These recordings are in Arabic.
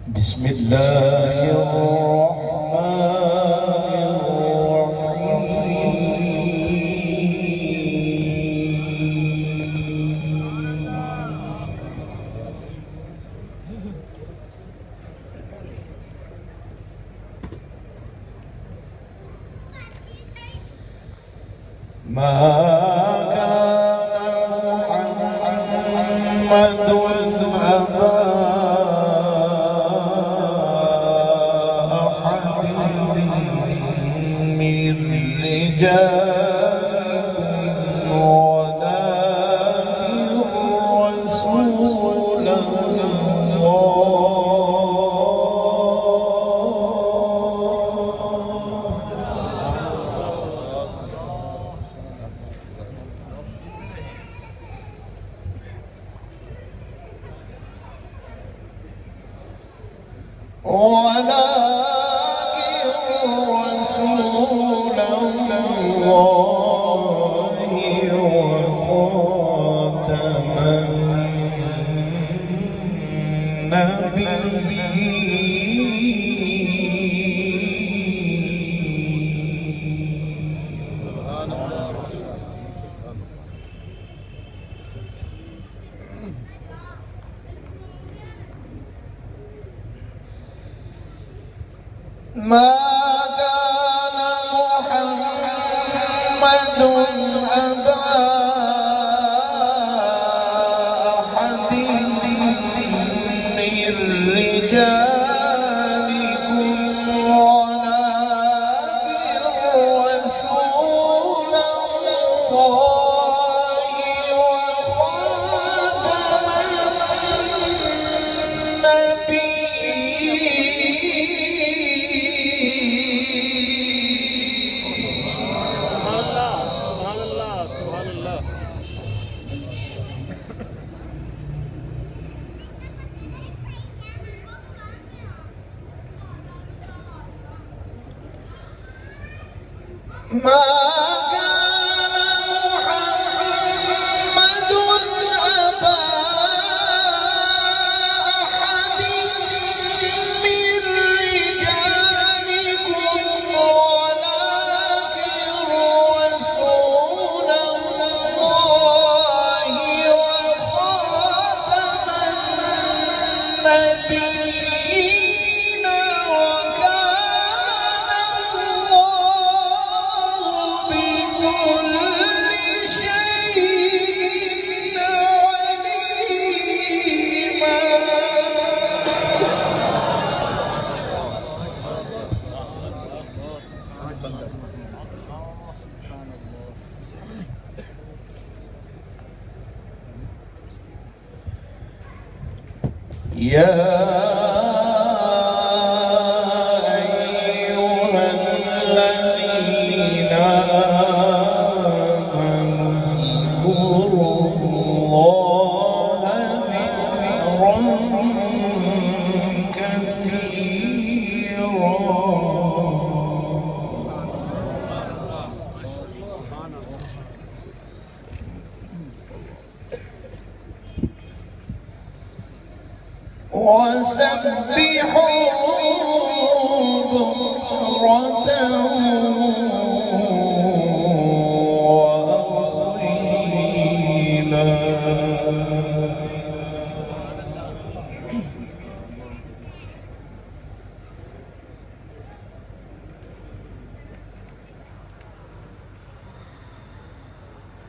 بسم الله الرحمن الرحيم. ما كان محمد أبا أحد من رجالكم ولكن رسول وخاتم النبيين. سبحان الله. ما كان محمد أبا أحد من رجالكم ولكن رسول الله وخاتم ما كان محمد أبا أحد من رجالكم ولكن رسول الله وخاتم النبيين وكان الله بكل شيء عليما. يا أيها الذين آمنوا اذكروا الله ذكرا كثيرا. وسبحوه بكرة وأصيلا.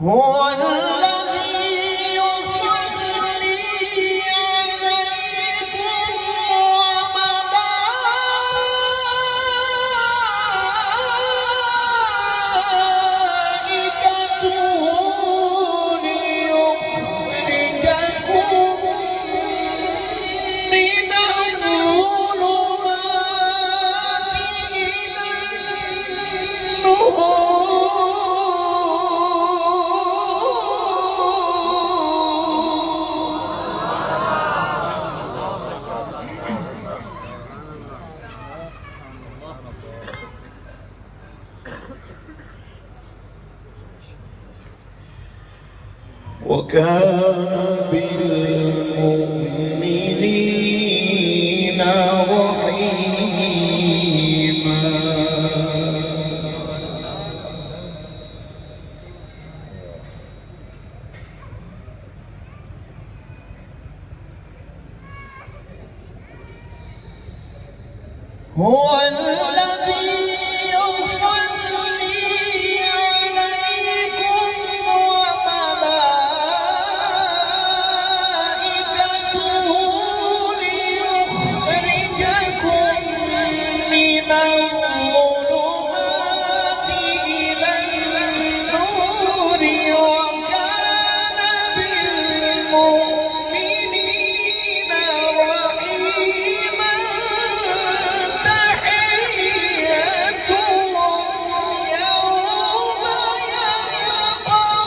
هو الذي يصلي عليكم وملائكته ليخرجكم من الظلمات إلى النور. وكان بالمؤمنين هو الذي يصلي عليكم وملائكته ليخرجكم من الظلمات إلى النور وكان بالمؤمنين رحيما تحيتهم يوم يلقونه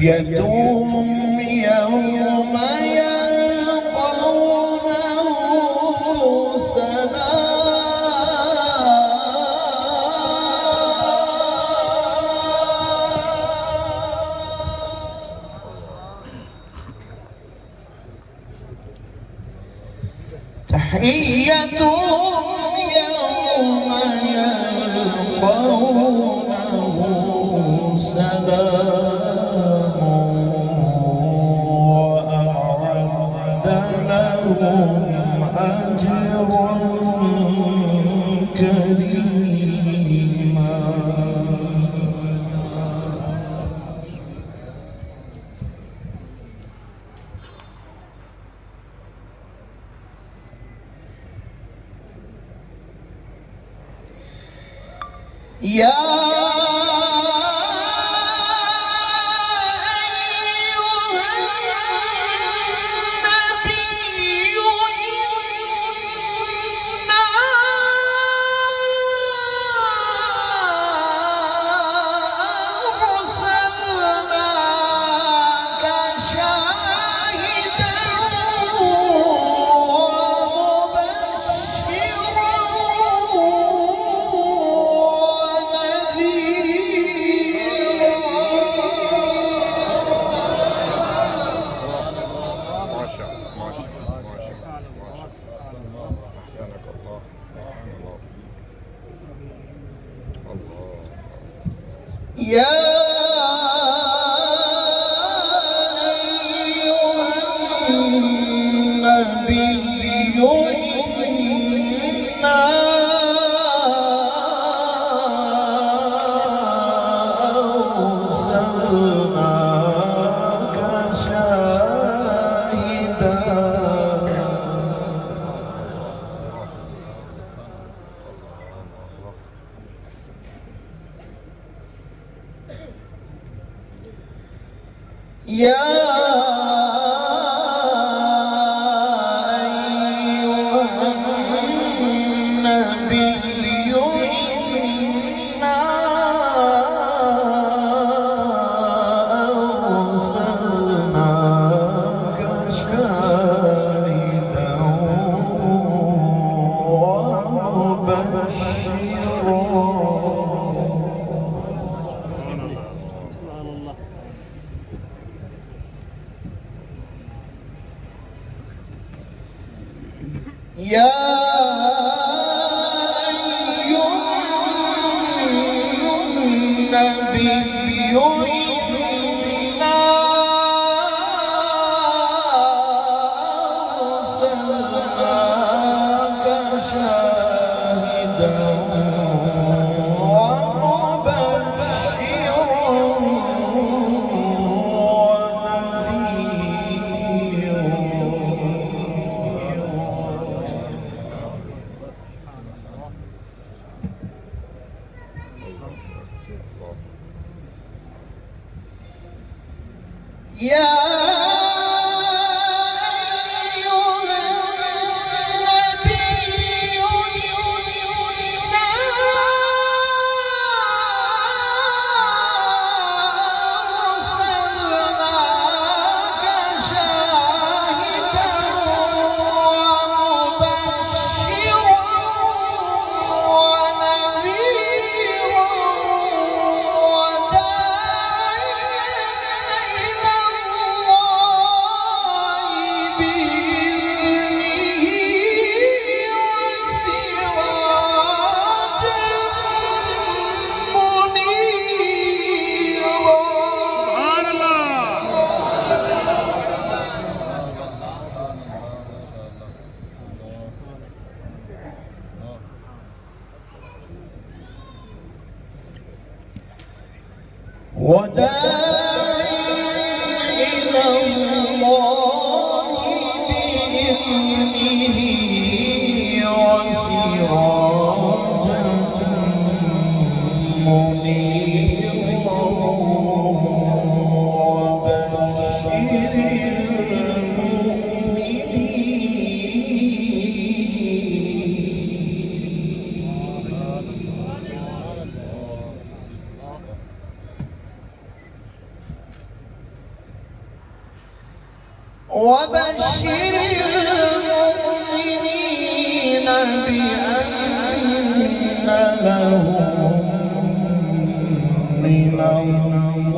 تحيتهم يوم يلقونه سلام تحيتهم يوم يلقونه سلام وأعد لهم أجرا كريما يا يا أيها النبي إنا أرسلناك شاهدا يا أيها النبي إنا أرسلناك شاهدا ومبشرا يا أيها النبي إنا أرسلناك شاهدا يا أيها النبي إنا أرسلناك شاهدا ومبشرا ونذيرا وداعيا إلى الله وداعيا إلى الله بإذنه وسراجا منيرا وبشر المؤمنين بأن لهم من الله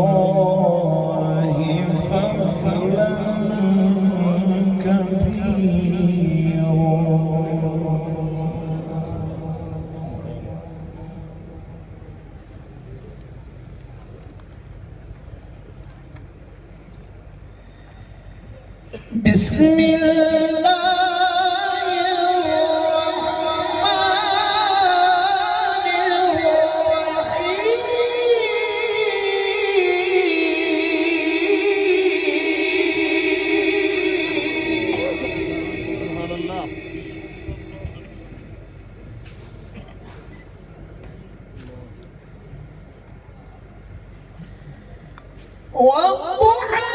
فضلا كبيرا. بسم الله والضحى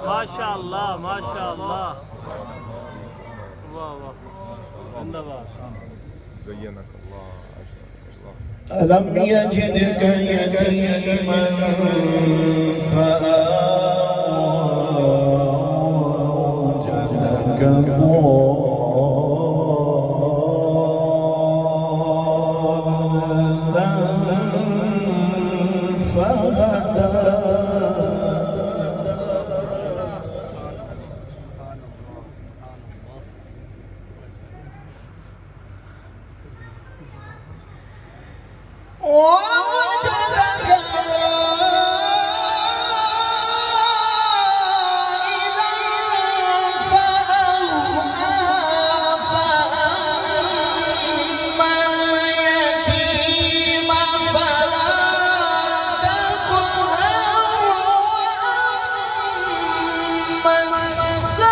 ما شاء الله ما شاء الله. الله الله زينك الله. ألم يجدك يتيما فآوى وجدك ضالا فهدى. ووجدك عائلا فأغنى فأما اليتيم فلا تقهر وأما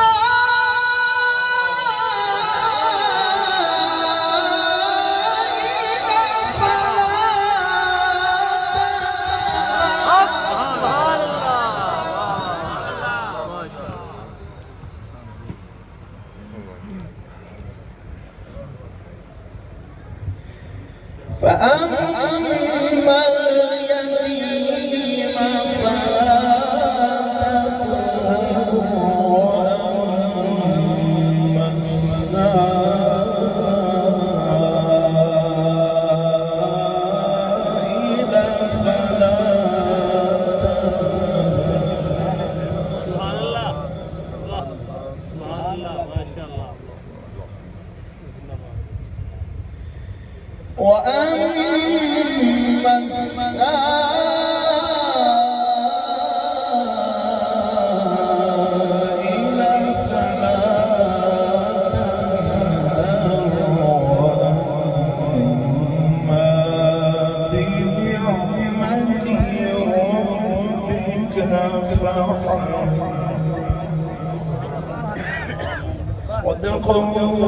فأما اليتيم فلا تقهر وأما السائل فلا سبحان الله. سبحان الله ما شاء الله. وأما السائل فلا تنهر وأما بنعمة ربك فحدث. صدق الله.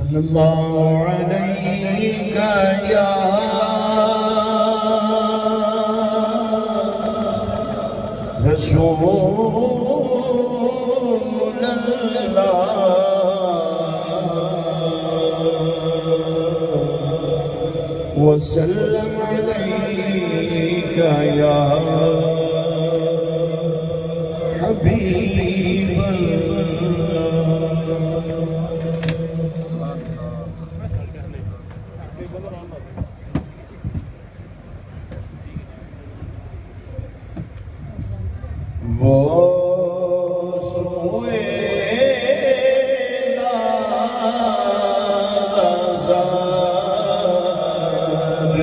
सल्लल्लाहु अलैका या रसूल अल्लाह वसल्लम अलैका या हबीब वो सोए नाज़ार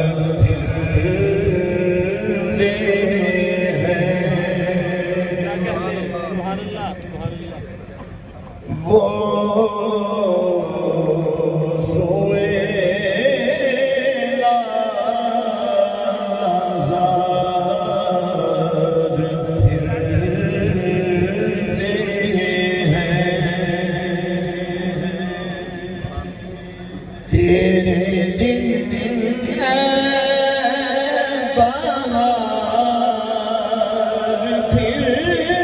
फिरते हैं। सुभान अल्लाह, सुभान अल्लाह। वो सोए नाज़ार फिरते हैं। तेरे दिन है बहार फिरते हैं।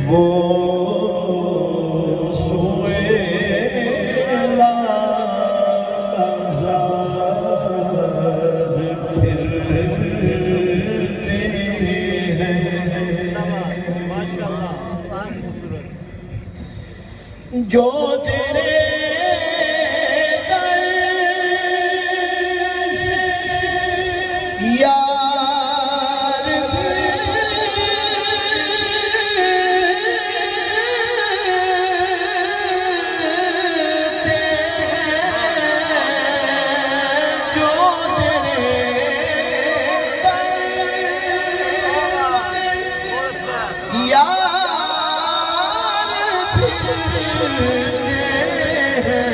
वो सोए नाज़ार फिरते हैं। माशाअल्लाह, बहुत खूबसूरत। जो तेरे दर से यार फिरते हैं। जो तेरे दर से यार फिरते हैं।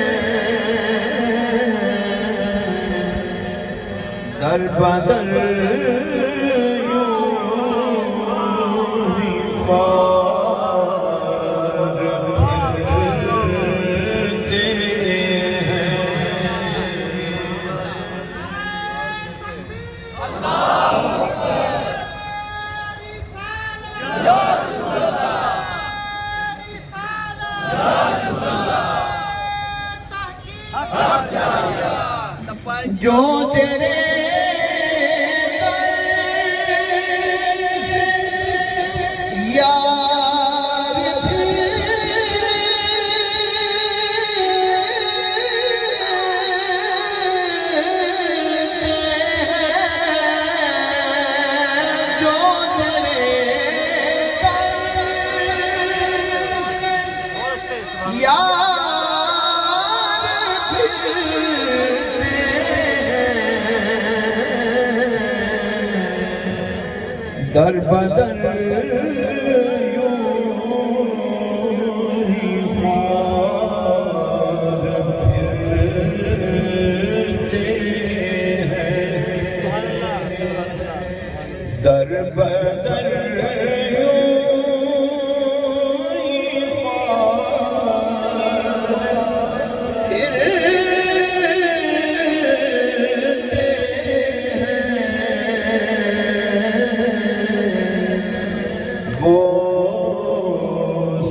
दर बदर यूं ही ख्वार फिरते हैं। जो तेरे दर से यार फिरते हैं। जो तेरे दर से यार फिरते हैं। दर बदर यूं ही ख्वार फिरते हैं। सुभान अल्लाह, सुभान अल्लाह। दर बदर यूं ही ख्वार फिरते हैं। वो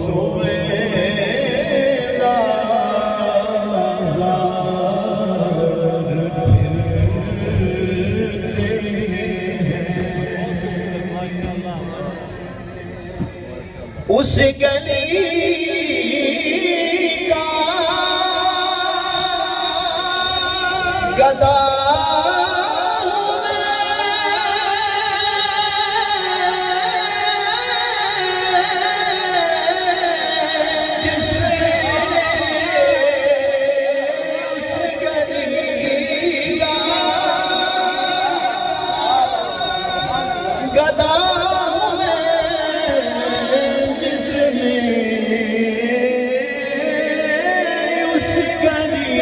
सोए नाज़ार फिरते हैं। माशाअल्लाह। उस गली का गदा हूँ मैं, जिसने उस गली का गदा हूँ मैं, जिसने उस गली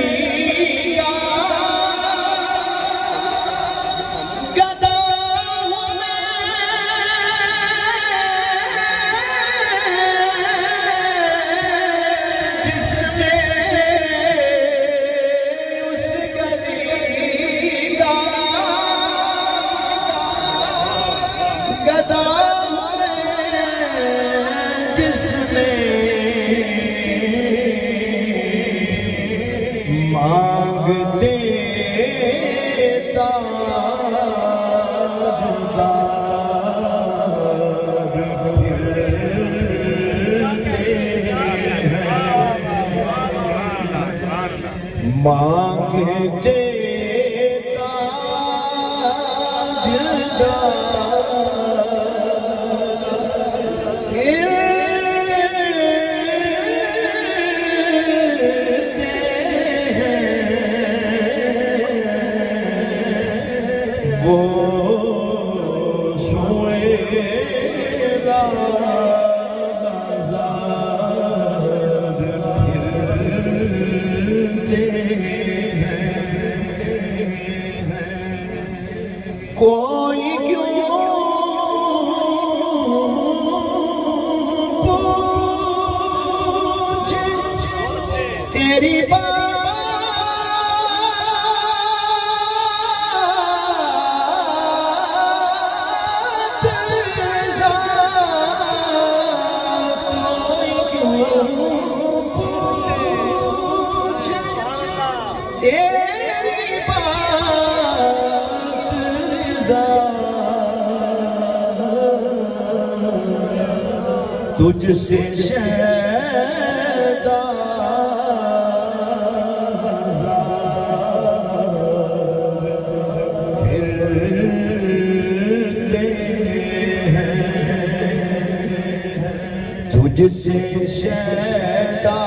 का मांगते वो सोएगा कोई क्यों पूछे तेरी बात, कोई क्यों पूछे तेरी तुझसे शैदा फिरते हैं, तुझसे शैदा